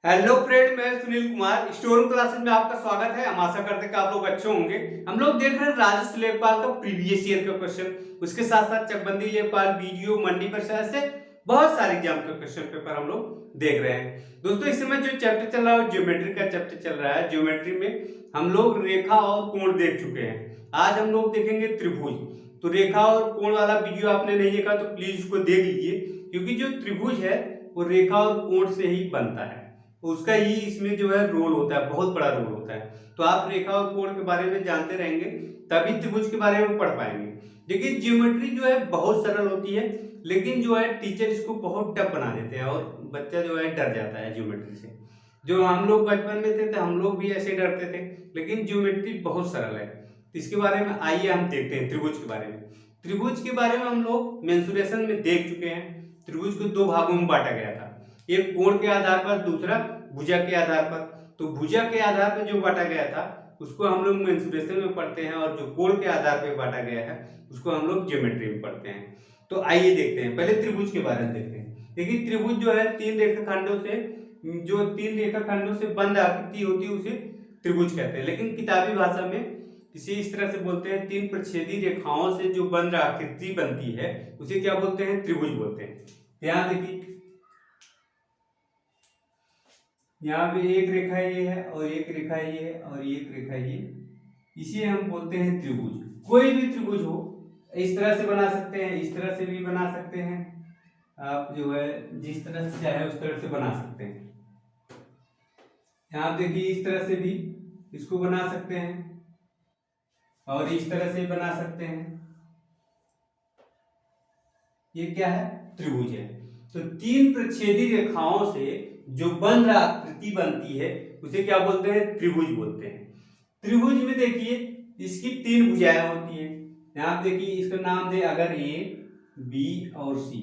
Hello friend, मैं Sunil Kumar store room classes में आपका स्वागत है। हम आशा करते हैं कि आप लोग अच्छे होंगे। हम लोग देख रहे हैं राजस्व लेखपाल का प्रीवियस ईयर का क्वेश्चन, उसके साथ साथ चकबंदी लेखपाल, बीडीओ, मंडी परिषद से बहुत सारे एग्जाम का क्वेश्चन पेपर हम लोग देख रहे हैं। दोस्तों, इस समय जो चैप्टर चल रहा है ज्योमेट्री का चैप्टर चल रहा है। ज्योमेट्री में हम लोग रेखा और कोण देख चुके हैं। आज हम लोग देखेंगे त्रिभुज। तो रेखा और कोण वाला वीडियो आपने नहीं देखा तो प्लीज उसको देख लीजिए, क्योंकि जो त्रिभुज है वो रेखा और कोण से ही बनता है। उसका ही इसमें जो है रोल होता है, बहुत बड़ा रोल होता है। तो आप रेखा और कोण के बारे में जानते रहेंगे तभी त्रिभुज के बारे में पढ़ पाएंगे। देखिए, ज्योमेट्री जो है बहुत सरल होती है, लेकिन जो है टीचर इसको बहुत टफ बना देते हैं और बच्चा जो है डर जाता है ज्योमेट्री से। जो हम लोग बचपन में थे तो हम लोग भी ऐसे डरते थे, लेकिन ज्योमेट्री बहुत सरल है। तो इसके बारे में आइए हम देखते हैं त्रिभुज के बारे में। त्रिभुज के बारे में हम लोग मेंसुरेशन में देख चुके हैं। त्रिभुज को दो भागों में बांटा गया था, एक कोण के आधार पर, दूसरा भुजा के आधार पर। तो भुजा के आधार पर जो बांटा गया था उसको हम लोग मेंसुरेशन में पढ़ते हैं, और जो कोण के आधार पर बांटा गया है उसको हम लोग ज्योमेट्री में पढ़ते हैं। तो आइए देखते हैं, पहले त्रिभुज के बारे में देखते हैं। देखिए, त्रिभुज जो है तीन रेखाखंडों से बंद आकृति होती है उसे त्रिभुज कहते हैं, लेकिन किताबी भाषा में इसे इस तरह से बोलते हैं, तीन प्रच्छेदी रेखाओं से जो बंद आकृति बनती है उसे क्या बोलते हैं? त्रिभुज बोलते हैं। ध्यान देखिए, यहाँ पे एक रेखा ये है और एक रेखा ये है और एक रेखा ये, इसे हम बोलते हैं त्रिभुज। कोई भी त्रिभुज हो, इस तरह से बना सकते हैं, इस तरह से भी बना सकते हैं। आप जो है जिस तरह से चाहे उस तरह से बना सकते हैं। यहाँ देखिए, इस तरह से भी इसको बना सकते हैं और इस तरह से बना सकते हैं। ये क्या है? त्रिभुज है। तो तीन प्रच्छेदी रेखाओं से जो बंध आकृति बनती है उसे क्या बोलते हैं? त्रिभुज बोलते हैं। त्रिभुज में देखिए, इसकी तीन भुजाएं होती हैं। यहाँ देखिए, इसका नाम दे अगर ए, बी और सी।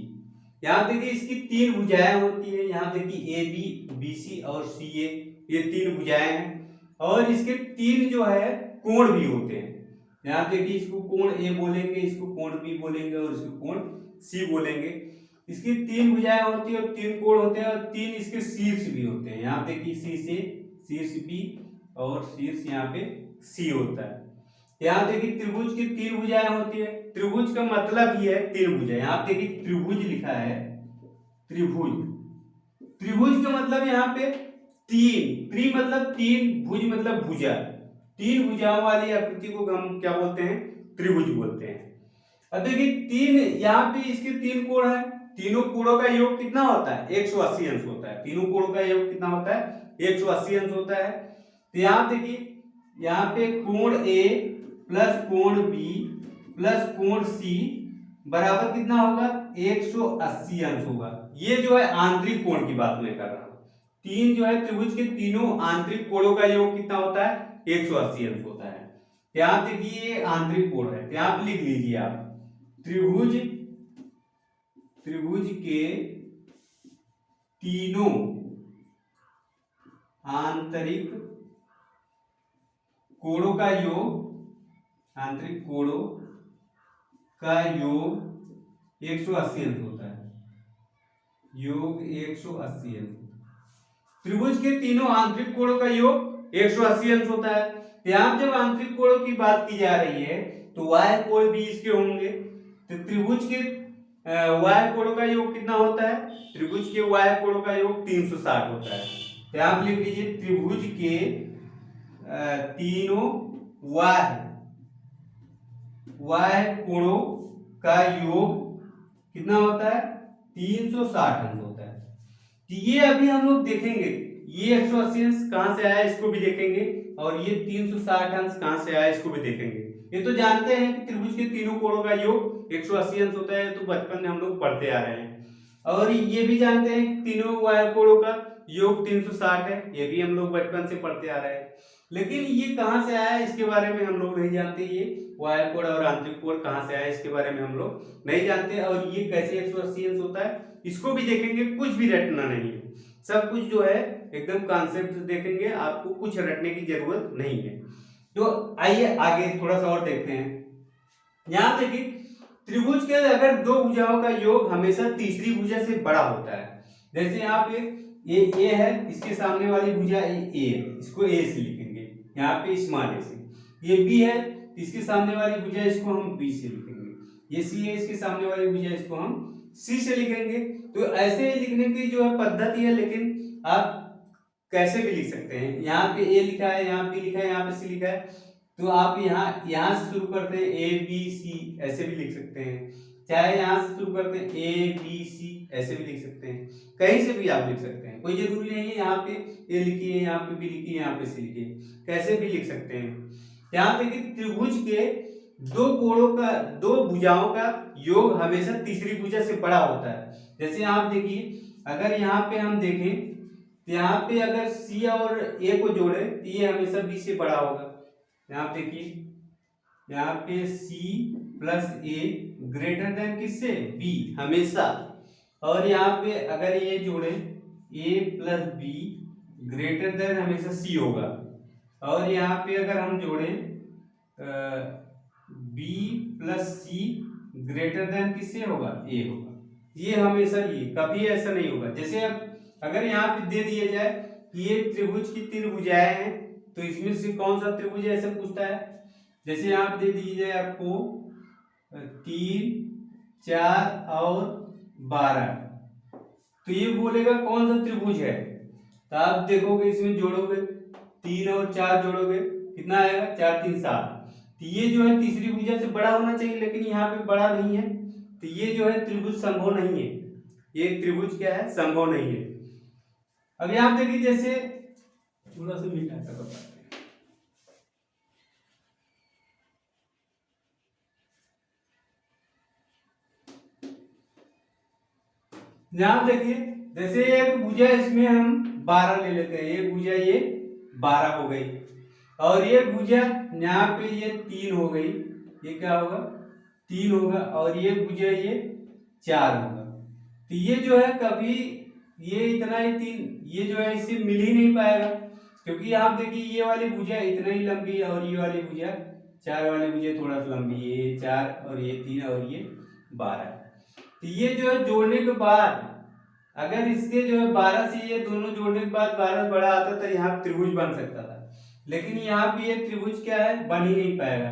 यहाँ देखिए, इसकी तीन भुजाएं होती है। यहाँ देखिए, ए बी, बी सी और सी ए, ये तीन भुजाएं हैं। और इसके तीन जो है कोण भी होते हैं। यहाँ देखिए, इसको कोण ए बोलेंगे, इसको कोण बी बोलेंगे और इसको कोण सी बोलेंगे। इसकी तीन भुजाएं होती है और तीन कोण होते हैं और तीन इसके शीर्ष भी होते हैं। यहाँ देखिए, सी से शीर्ष बी और शीर्ष यहाँ पे सी होता है। यहाँ देखिए, त्रिभुज की तीन भुजाएं होती है। त्रिभुज का मतलब ही है तीन भुजाएं। यहाँ देखिए, त्रिभुज लिखा है, त्रिभुज। त्रिभुज का मतलब यहाँ पे तीन, त्रि मतलब तीन, भुज मतलब भुजा। तीन भुजाओं वाली आकृति को हम क्या बोलते हैं? त्रिभुज बोलते हैं। अब देखिए, तीन यहाँ पे इसके तीन कोण है। तीनों कोणों का योग कितना होता है? 180 अंश होता है। तीनों कोणों का योग कितना होता है? 180 अंश होता है। तो यहाँ देखिए, यहाँ पे कोण ए प्लस कोण बी प्लस कोण सी बराबर कितना होगा? 180 अंश होगा। ये जो है आंतरिक कोण की बात मैं कर रहा हूँ। तीन जो है त्रिभुज के तीनों आंतरिक कोणों का योग कितना होता है? 180 अंश होता है। यहाँ देखिए, आंतरिक कोण है, यहाँ पे लिख लीजिए आप, त्रिभुज के तीनों आंतरिक कोणों का योग, आंतरिक कोणों का योग 180 अंश होता है। योग 180 अंश। त्रिभुज के तीनों आंतरिक कोणों का योग 180 अंश होता है। यहां जब आंतरिक कोणों की बात की जा रही है तो वाय कोण भी इसके होंगे। तो त्रिभुज के वाय कोणों का योग कितना होता है? त्रिभुज के वाय कोणों का योग 360 होता है। तो आप लिख लीजिए, त्रिभुज के तीनों वाय कोणों का योग कितना होता है? 360 अंश होता है। तो ये अभी हम लोग देखेंगे, ये 180 अंश कहां से आया इसको भी देखेंगे, और ये 360 अंश कहां से आया इसको भी देखेंगे। ये तो जानते हैं कि त्रिभुज के तीनों कोणों का योग 180 अंश होता है, तो बचपन में हम लोग पढ़ते आ रहे हैं। और ये भी जानते हैं कि तीनों वाय कोणों का योग 360 है, ये भी हम लोग बचपन से पढ़ते आ रहे हैं। लेकिन ये कहां से आया इसके बारे में हम लोग नहीं जानते। ये वाय कोण और आंतरिक कोण कहां से आया इसके बारे में हम लोग नहीं जानते, और ये कैसे 180 अंश होता है इसको भी देखेंगे। कुछ भी रटना नहीं है, सब कुछ जो है एकदम कॉन्सेप्ट देखेंगे, आपको कुछ रटने की जरूरत नहीं है। तो आइए आगे थोड़ा सा और देखते हैं। यहां देखिए, त्रिभुज के अगर दो भुजाओं का योग हमेशा तीसरी भुजा से बड़ा होता है। जैसे यहाँ पे ए है, इसके सामने वाली भुजा ए है, इसको ए से लिखेंगे यहाँ पे स्मॉल ए से। ये बी है, इसके सामने वाली भुजा इसको हम बी से लिखेंगे। ये सी है, इसके सामने वाली भुजा इसको हम सी से लिखेंगे। तो ऐसे लिखने की जो है पद्धति है, लेकिन आप कैसे भी लिख सकते हैं। यहाँ पे ए लिखा है, यहाँ बी लिखा है, यहाँ पे सी लिखा है, तो आप यहाँ से शुरू करते हैं ए बी सी, ऐसे भी लिख सकते हैं। चाहे यहाँ से शुरू करते हैं ए बी सी, ऐसे भी लिख सकते हैं। कहीं से भी आप लिख सकते हैं, कोई जरूरी नहीं है यहाँ पे ए लिखिए, यहाँ पे बी लिखिए, यहाँ पे सी लिखिए, कैसे भी लिख सकते हैं। यहाँ पे कि त्रिभुज के दो कोणों का, दो भुजाओं का योग हमेशा तीसरी भुजा से बड़ा होता है। जैसे आप देखिए, अगर यहाँ पे हम देखें तो यहाँ पे अगर सी और ए को जोड़े तो ये हमेशा बी से बड़ा होगा। यहाँ देखिए, यहाँ पे सी प्लस ए ग्रेटर देन किससे, बी, हमेशा। और यहाँ पे अगर ये जोड़े ए प्लस बी ग्रेटर देन हमेशा सी होगा। और यहाँ पे अगर हम जोड़े बी प्लस सी ग्रेटर देन किससे होगा, ए होगा। ये हमेशा, ये कभी ऐसा नहीं होगा। जैसे अब अगर यहाँ पे दे दिया जाए कि ये त्रिभुज की तीन भुजाएं हैं, तो इसमें से कौन सा त्रिभुज है, ऐसा पूछता है। जैसे यहाँ पे दे दी जाए आपको 3, 4 और 12, तो ये बोलेगा कौन सा त्रिभुज है। तो आप देखोगे, इसमें जोड़ोगे 3 और 4 जोड़ोगे, कितना आएगा, 4 3 7। तो ये जो है तीसरी भुजा से बड़ा होना चाहिए, लेकिन यहाँ पे बड़ा नहीं है, तो ये जो है त्रिभुज संभव नहीं है। ये त्रिभुज क्या है, संभव नहीं है। अब यहाँ देखिए, जैसे थोड़ा सा मीठा सा बताते हैं। यहाँ देखिए, जैसे एक भुजा, इसमें हम 12 ले लेते हैं, ये भुजा ये 12 हो गई, और ये भुजा यहाँ पे ये 3 हो गई, ये क्या होगा, 3 होगा, और ये भुजा ये 4 होगा। तो ये जो है कभी ये इतना ही 3, ये जो है इससे मिल ही नहीं पाएगा, क्योंकि आप देखिए ये वाली भुजा इतना ही लंबी है, और ये वाली भुजा 4 वाली भुजा थोड़ा सा लंबी है, ये 4 और ये 3 और ये 12। तो ये जो है जोड़ने के बाद, अगर इसके जो है 12 से ये दोनों जोड़ने के बाद 12 बड़ा आता तो यहाँ त्रिभुज बन सकता था। लेकिन यहाँ पे ये त्रिभुज क्या है, बन ही नहीं पाएगा।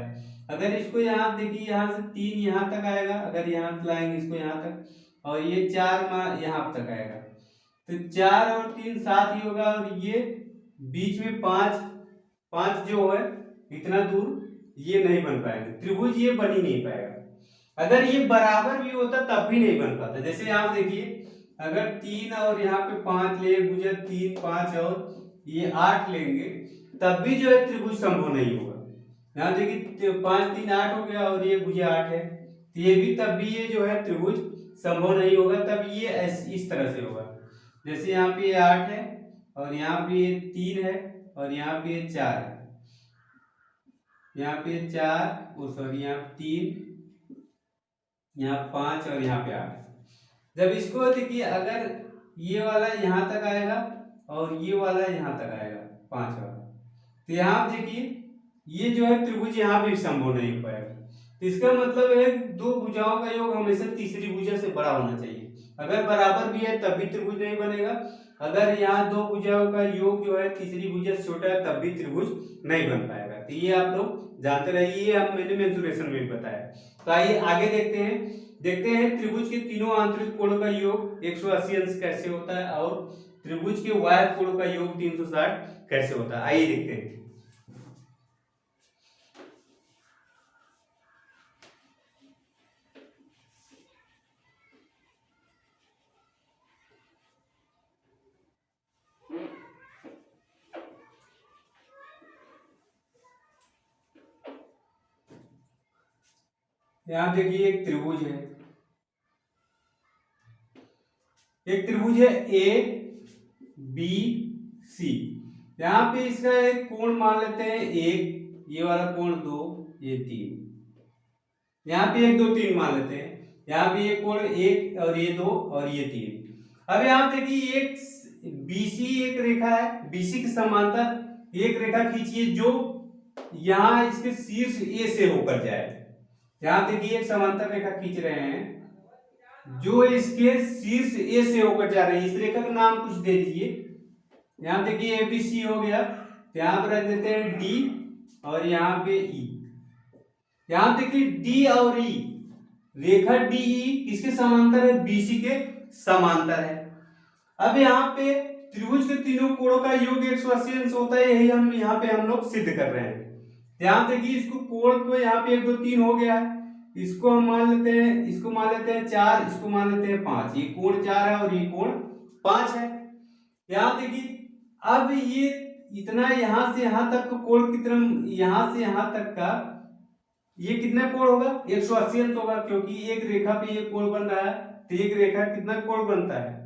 अगर इसको यहाँ देखिए, यहाँ से 3 यहाँ तक आएगा, अगर यहाँ से लाएंगे इसको यहाँ तक, और ये 4 यहाँ तक आएगा, तो 4 और 3 7 ही होगा, और ये बीच में 5 जो है इतना दूर, ये नहीं बन पाएगा त्रिभुज, ये बन ही नहीं पाएगा। अगर ये बराबर भी होता तब भी नहीं बन पाता। जैसे आप देखिए, अगर 3 और यहाँ पे 5 ले, भुजा 3 5 और ये 8 लेंगे, तब भी जो है त्रिभुज संभव नहीं होगा। यहाँ देखिए 5 3 8 हो गया, और ये भुजा 8 है, तो ये भी तब भी ये जो है त्रिभुज संभव नहीं होगा। तब ये इस तरह से होगा, जैसे यहाँ पे ये 8 है, और यहाँ पे ये 3 है, और यहाँ पे ये 4 है, यहाँ पे 4 सॉरी यहाँ 3, यहाँ 5 और यहाँ पे 8। जब इसको देखिए, अगर ये वाला यहाँ तक आएगा और ये वाला यहाँ तक आएगा 5 वाला, तो यहाँ देखिए ये जो है त्रिभुज यहाँ भी संभव नहीं हो पाएगा। तो इसका मतलब है दो भुजाओं का योग हमेशा तीसरी भुजा से बड़ा होना चाहिए। अगर बराबर भी है तब भी त्रिभुज नहीं बनेगा। अगर यहाँ दो भुजाओं का योग जो है तीसरी भुजा से छोटा है तब भी त्रिभुज नहीं बन पाएगा। तो ये आप लोग जानते रहिए, ये हम मैंने मेंसुरेशन में बताया। तो आइए आगे देखते हैं त्रिभुज के तीनों आंतरिक कोणों का योग 180 अंश कैसे होता है, और त्रिभुज के बाह्य कोणों का योग 360 कैसे होता है। आइए देखते हैं। यहां देखिए एक त्रिभुज है, ए बी सी। यहाँ पे इसका एक कोण मान लेते हैं 1, ये वाला कोण 2, ये 3, यहाँ पे 1 2 3 मान लेते हैं। यहाँ पे ये कोण 1 और ये 2 और ये 3। अब यहाँ देखिए एक BC एक रेखा है, BC के समांतर एक रेखा खींचिए जो यहाँ इसके शीर्ष A से होकर जाए। यहाँ देखिए एक समांतर रेखा खींच रहे हैं जो इसके शीर्ष ए से होकर जा रहे हैं, इस रेखा का नाम कुछ दे दीजिए। यहाँ देखिए एबीसी हो गया, तो यहाँ पर रख देते हैं डी और यहाँ पे ई। यहाँ देखिए डी और ई, रेखा डी ई किसके समांतर है? बीसी के समांतर है। अब यहाँ पे त्रिभुज के तीनों कोणों का योग 180 अंश होता है, यही हम यहाँ पे हम लोग सिद्ध कर रहे हैं। ध्यान देखिए इसको कोण को यहाँ पे 1 2 3 हो गया है, इसको हम मान लेते हैं, इसको मान लेते हैं 4, इसको मान लेते हैं 5। ये कोण 4 है और ये कोण 5 है। यहाँ देखिए अब ये इतना यहाँ से यहाँ तक का कोण कितना, यहाँ से यहाँ तक का ये कितना कोण होगा? 180 अंश होगा, क्योंकि एक रेखा पे ये कोण बन रहा है, तो एक रेखा कितना कोण बनता है?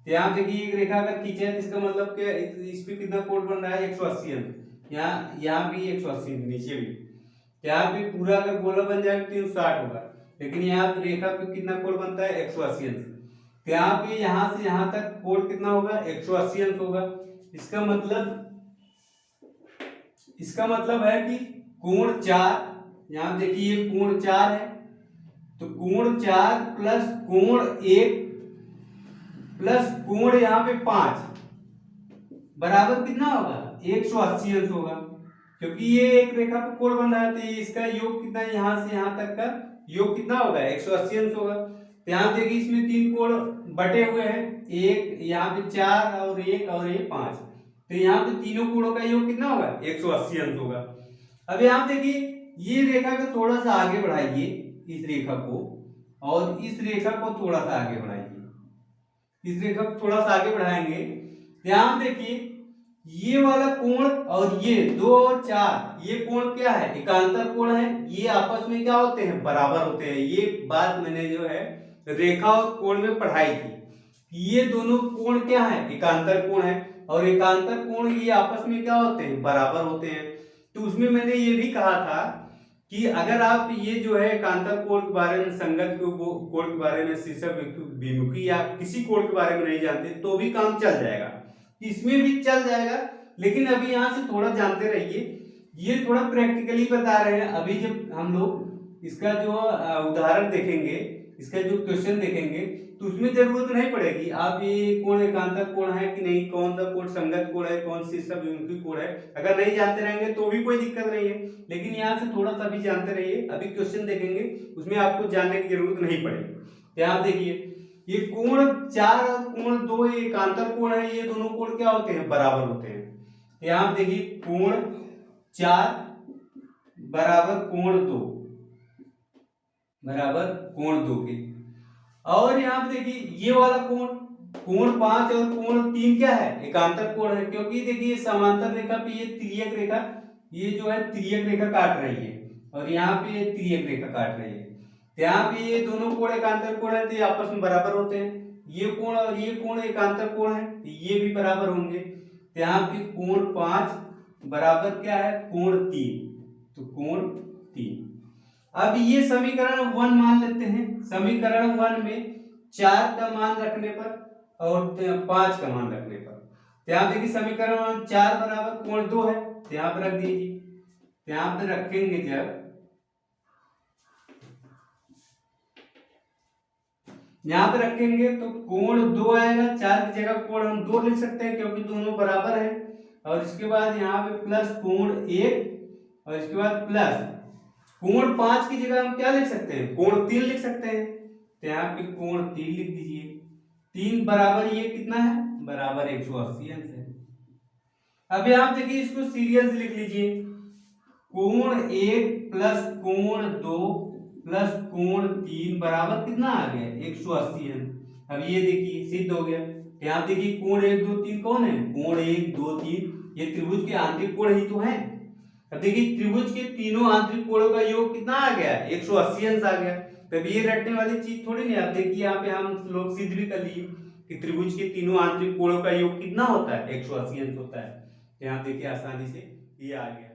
तो यहाँ देखिए एक रेखा अगर खींचे तो इसका मतलब क्या, इस पे कितना कोण बन रहा है? 180 अंश। यहाँ भी 180 अंश, नीचे भी। यहाँ पे पूरा अगर गोला बन जाएगा 360 होगा, लेकिन यहाँ पे रेखा पे कितना कोण बनता है? 180 अंश। तो यहाँ पे यहाँ से यहाँ तक कोण कितना होगा? 180 अंश होगा। इसका मतलब है कि कोण 4, यहाँ देखिए कोण 4 है, तो कोण 4 प्लस कोण 1 प्लस कोण यहाँ पे 5 बराबर कितना होगा? 180 अंश होगा, क्योंकि ये एक रेखा पे कोण बन रहा है, तो इसका योग कितना, यहाँ से यहाँ तक का योग कितना होगा? 180 अंश होगा। तो यहाँ देखिए इसमें 3 कोण बटे हुए हैं, एक यहाँ पे 4 और 1 और ये 5, तो यहाँ पे तीनों कोणों का योग कितना होगा? 180 अंश होगा। अब यहाँ देखिए ये रेखा को थोड़ा सा आगे बढ़ाइए, इस रेखा को, और इस रेखा को थोड़ा सा आगे बढ़ाइए। इस रेखा को थोड़ा सा आगे बढ़ाएंगे, ध्यान देखिए ये वाला कोण और ये 2 और 4, ये कोण क्या है? एकांतर कोण है। ये आपस में क्या होते हैं? बराबर होते हैं। ये बात मैंने जो है रेखा और कोण में पढ़ाई थी। ये दोनों कोण क्या है? एकांतर कोण है, और एकांतर कोण ये आपस में क्या होते हैं? बराबर होते हैं। तो उसमें मैंने ये भी कहा था कि अगर आप ये जो है एकांतर कोण के बारे में, संगत कोण के बारे में, शीर्षक विमुखी या किसी कोण के बारे में नहीं जानते तो भी काम चल जाएगा, इसमें भी चल जाएगा। लेकिन अभी यहाँ से थोड़ा जानते रहिए, ये थोड़ा प्रैक्टिकली बता रहे हैं। अभी जब हम लोग इसका जो उदाहरण देखेंगे, इसका जो क्वेश्चन देखेंगे, तो उसमें जरूरत नहीं पड़ेगी आप ये कोण एकांतर कोण है कि नहीं, कौन सा कोण संगत कोण है, कौन शीर्षक विमुखी कोण है, अगर नहीं जानते रहेंगे तो भी कोई दिक्कत नहीं है। लेकिन यहाँ से थोड़ा सा भी जानते रहिए, अभी क्वेश्चन देखेंगे उसमें आपको जानने की जरूरत नहीं पड़ेगी। यहाँ देखिए ये कोण 4 और कोण 2 ये एकांतर कोण है, ये दोनों कोण क्या होते हैं? बराबर होते हैं। यहाँ देखिए कोण 4 बराबर कोण 2 बराबर कोण 2 के, और यहाँ पे देखिए ये वाला कोण, कोण 5 और कोण 3 क्या है? एकांतर कोण है, क्योंकि देखिए समांतर रेखा पे ये तिर्यक रेखा, ये जो है तिर्यक रेखा काट रही है, और यहाँ पे ये तिर्यक रेखा काट रही है। यहाँ पे ये दोनों कोण एकांतर कोण है, तो ये आपस में बराबर होते हैं। ये कोण और ये कोण एकांतर कोण है, तो ये भी बराबर होंगे। तो यहाँ पे कोण 5 बराबर क्या है? कोण 3, तो कोण 3। अब ये समीकरण 1 मान लेते हैं। समीकरण 1 में 4 का मान रखने पर और 5 का मान रखने पर, यहाँ देखिए समीकरण 1 4 बराबर कोण 2 है, तो यहाँ पर रख दीजिए। यहाँ पे रखेंगे, जब यहाँ पे रखेंगे तो कोण 2 आएगा, 4 की जगह कोण हम 2 लिख सकते हैं क्योंकि दोनों बराबर है, और इसके बाद यहाँ पे प्लस कोण 1, और इसके बाद प्लस कोण 5 की जगह हम क्या लिख सकते हैं? कोण 3 लिख सकते हैं, तो यहाँ पे कोण 3 लिख दीजिए। 3 बराबर ये कितना है? बराबर 180 अंश है। अब यहाँ देखिए इसको सीरियल से लिख लीजिए, कोण 1 प्लस कोण 2 प्लस कोण 3 बराबर कितना आ गया? 180 अंश। अब ये देखिए सिद्ध हो गया। यहाँ देखिए कोण 1 2 3 कौन है? कोण 1 2 3 ये त्रिभुज के आंतरिक कोण ही तो है। अब देखिए त्रिभुज के तीनों आंतरिक कोणों का योग कितना आ गया? 180 अंश आ गया। तब ये रटने वाली चीज थोड़ी नहीं। आप देखिए यहाँ पे हम लोग सिद्ध भी कर लिए कि त्रिभुज के तीनों आंतरिक कोणों का योग कितना होता है? 180 अंश होता है। यहाँ देखिए आसानी से ये आ गया।